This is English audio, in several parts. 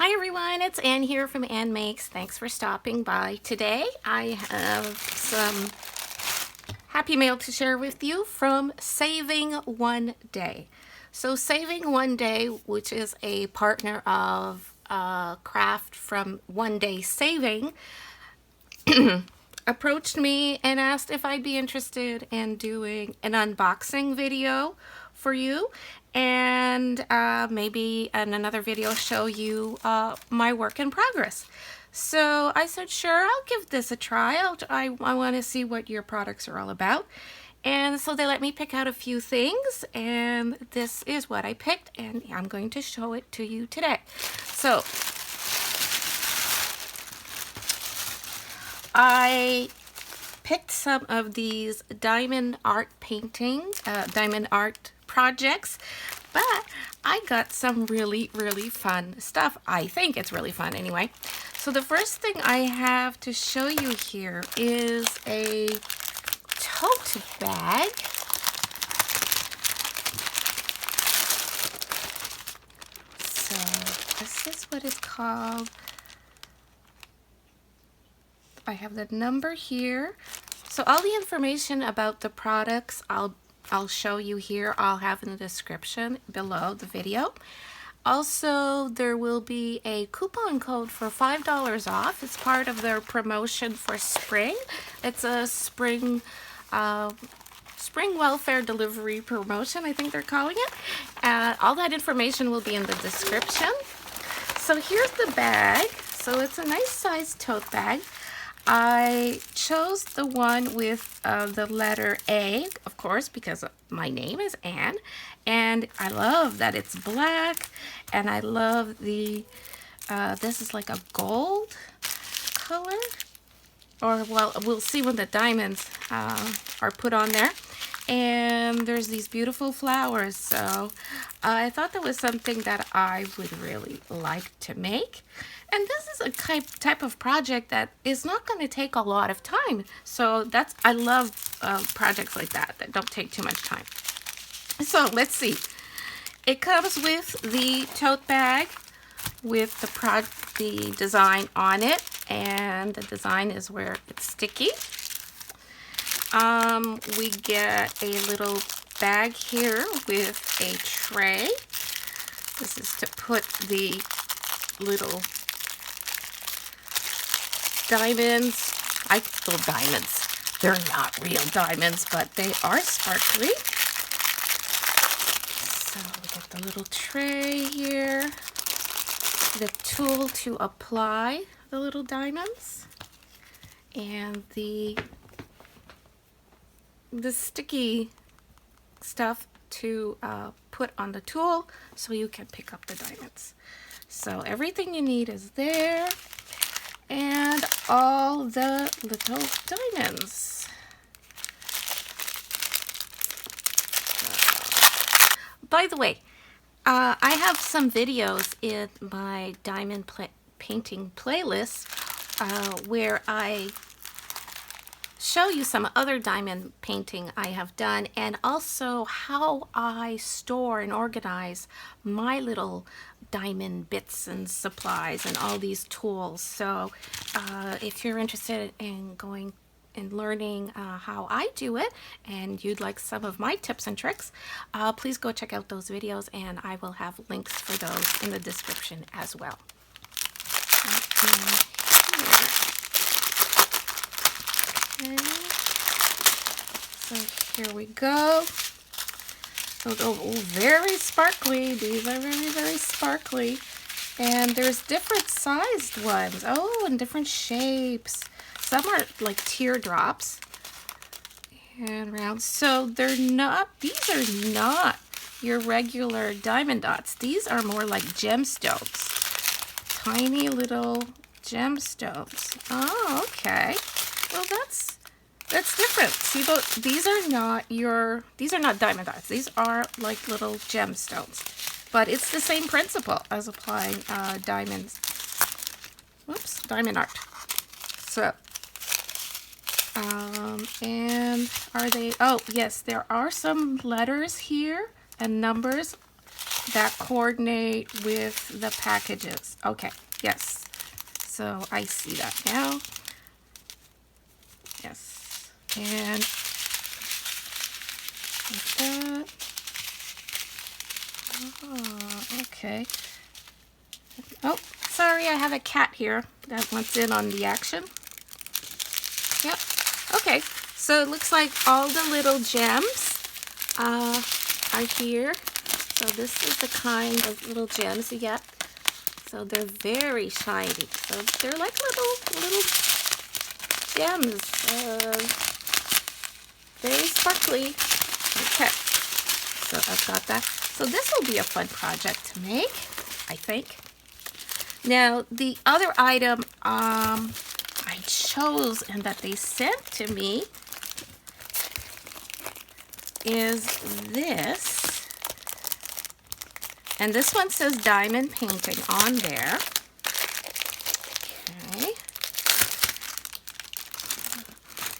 Hi everyone, it's Ann here from AnnMakes. Thanks for stopping by. Today I have some happy mail to share with you from Saving One Day. So Saving One Day, which is a partner of Craft from One Day Saving, approached me and asked if I'd be interested in doing an unboxing video for you, and maybe in another video show you my work in progress. So I said, sure, I'll give this a try. I want to see what your products are all about. And so they let me pick out a few things, and this is what I picked, and I'm going to show it to you today. So I picked some of these diamond art diamond art projects, but I got some really fun stuff. I think it's really fun anyway. So the first thing I have to show you here is a tote bag. So this is what it's called. I have the number here. So all the information about the products I'll show you here. I'll have in the description below the video. Also, there will be a coupon code for $5 off. It's part of their promotion for spring. It's a spring welfare delivery promotion, I think they're calling it. All that information will be in the description. So here's the bag. So it's a nice sized tote bag. I chose the one with the letter A, of course, because my name is Ann, and I love that it's black, and I love the, this is like a gold color, or well, we'll see when the diamonds are put on there. And there's these beautiful flowers, so I thought that was something that I would really like to make. And this is a type of project that is not going to take a lot of time. So I love projects like that don't take too much time. So let's see. It comes with the tote bag with the design on it, and the design is where it's sticky. We get a little bag here with a tray. This is to put the little diamonds. I call diamonds. They're not real diamonds, but they are sparkly. So we get the little tray here, the tool to apply the little diamonds, and the sticky stuff to put on the tool so you can pick up the diamonds. So everything you need is there, and all the little diamonds. By the way, I have some videos in my diamond painting playlist where I show you some other diamond painting I have done, and also how I store and organize my little diamond bits and supplies and all these tools. So if you're interested in going and learning how I do it, and you'd like some of my tips and tricks, please go check out those videos, and I will have links for those in the description as well. Okay. So here we go. Oh, very sparkly. These are very sparkly. And there's different sized ones. Oh, and different shapes. Some are like teardrops and round. So these are not your regular diamond dots. These are more like gemstones. Tiny little gemstones. Oh, okay. Well, that's different. See, these are not diamond dots. These are like little gemstones, but it's the same principle as applying diamond art. So, and are they? Oh, yes, there are some letters here and numbers that coordinate with the packages. Okay, yes. So I see that now. Yes. And like that. Oh, okay. Oh, sorry, I have a cat here that wants in on the action. Yep. Okay, so it looks like all the little gems are here. So this is the kind of little gems you get. So they're very shiny. So they're like little gems. Very sparkly. Okay. So I've got that. So this will be a fun project to make, I think. Now, the other item I chose and that they sent to me is this. And this one says diamond painting on there. Okay.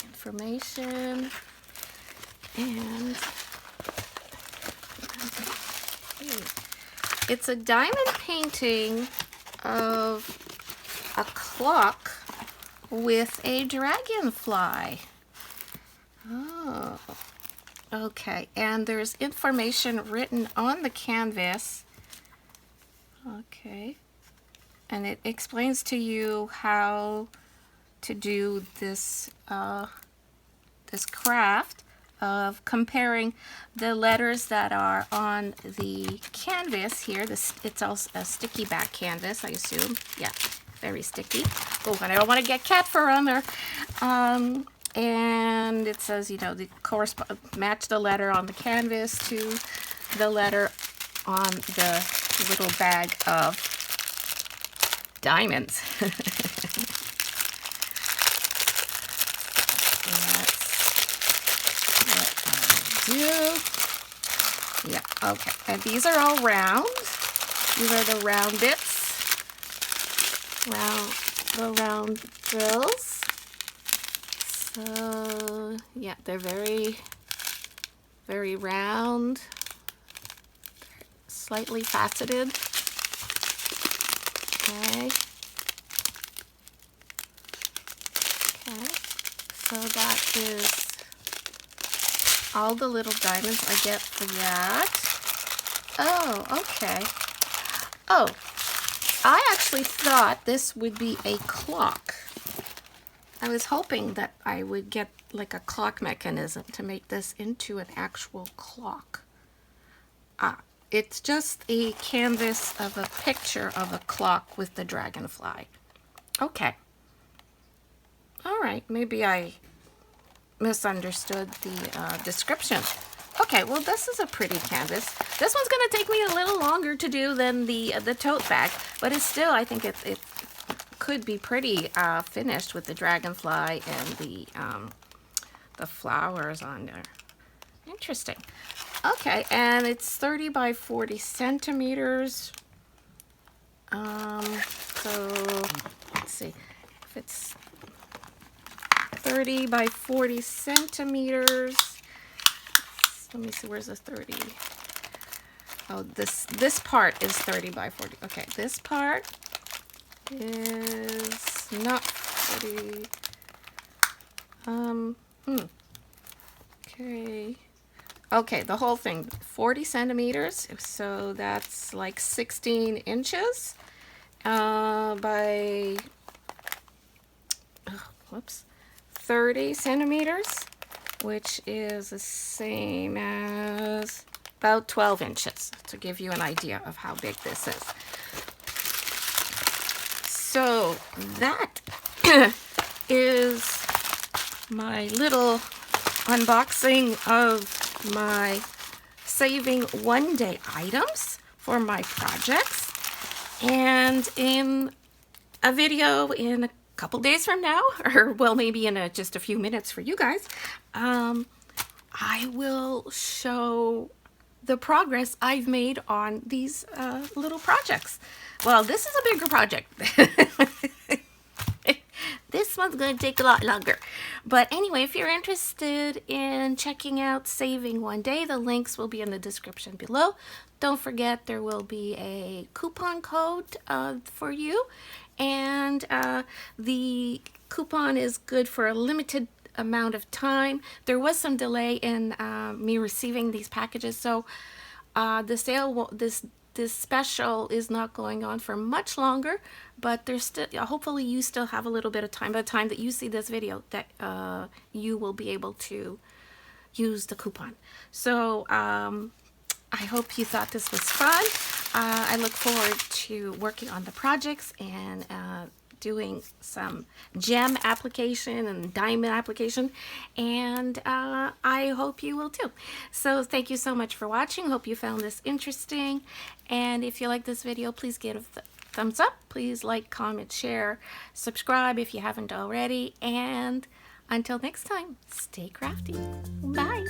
Information. And it's a diamond painting of a clock with a dragonfly. Oh, okay. And there's information written on the canvas. Okay. And it explains to you how to do this this craft of comparing the letters that are on the canvas here. It's also a sticky back canvas, I assume. Yeah, very sticky. Oh, and I don't want to get cat fur on there. And it says, you know, the match the letter on the canvas to the letter on the little bag of diamonds. Yeah, okay. And these are all round. These are the round bits. The round drills. So, yeah, they're very, very round. Slightly faceted. Okay. Okay. So that is all the little diamonds I get for that. Oh, okay. Oh, I actually thought this would be a clock. I was hoping that I would get like a clock mechanism to make this into an actual clock. It's just a canvas of a picture of a clock with the dragonfly. Okay. All right, maybe I misunderstood the description. Okay, well, this is a pretty canvas. This one's going to take me a little longer to do than the tote bag, but it's still, I think it could be pretty finished with the dragonfly and the flowers on there. Interesting. Okay, and it's 30 by 40 centimeters. So let's see if it's 30 by 40 centimeters. Let me see, where's the 30? Oh, this part is 30 by 40. Okay, this part is not 40. Okay. Okay, the whole thing, 40 centimeters. So that's like 16 inches by, whoops, 30 centimeters, which is the same as about 12 inches, to give you an idea of how big this is. So that is my little unboxing of my saving one day items for my projects. And in a video in a couple days from now, or well, maybe in just a few minutes for you guys, I will show the progress I've made on these little projects. Well, this is a bigger project. This one's going to take a lot longer. But anyway, if you're interested in checking out Saving One Day, the links will be in the description below. don't forget there will be a coupon code for you, and the coupon is good for a limited amount of time. There was some delay in me receiving these packages, so the sale will, this special is not going on for much longer, but there's still, hopefully you still have a little bit of time by the time that you see this video that you will be able to use the coupon. So I hope you thought this was fun. I look forward to working on the projects and doing some gem application and diamond application, and I hope you will too. So thank you so much for watching. Hope you found this interesting, and if you like this video, please give a thumbs up. Please like, comment, share, subscribe if you haven't already, and until next time, stay crafty. Bye.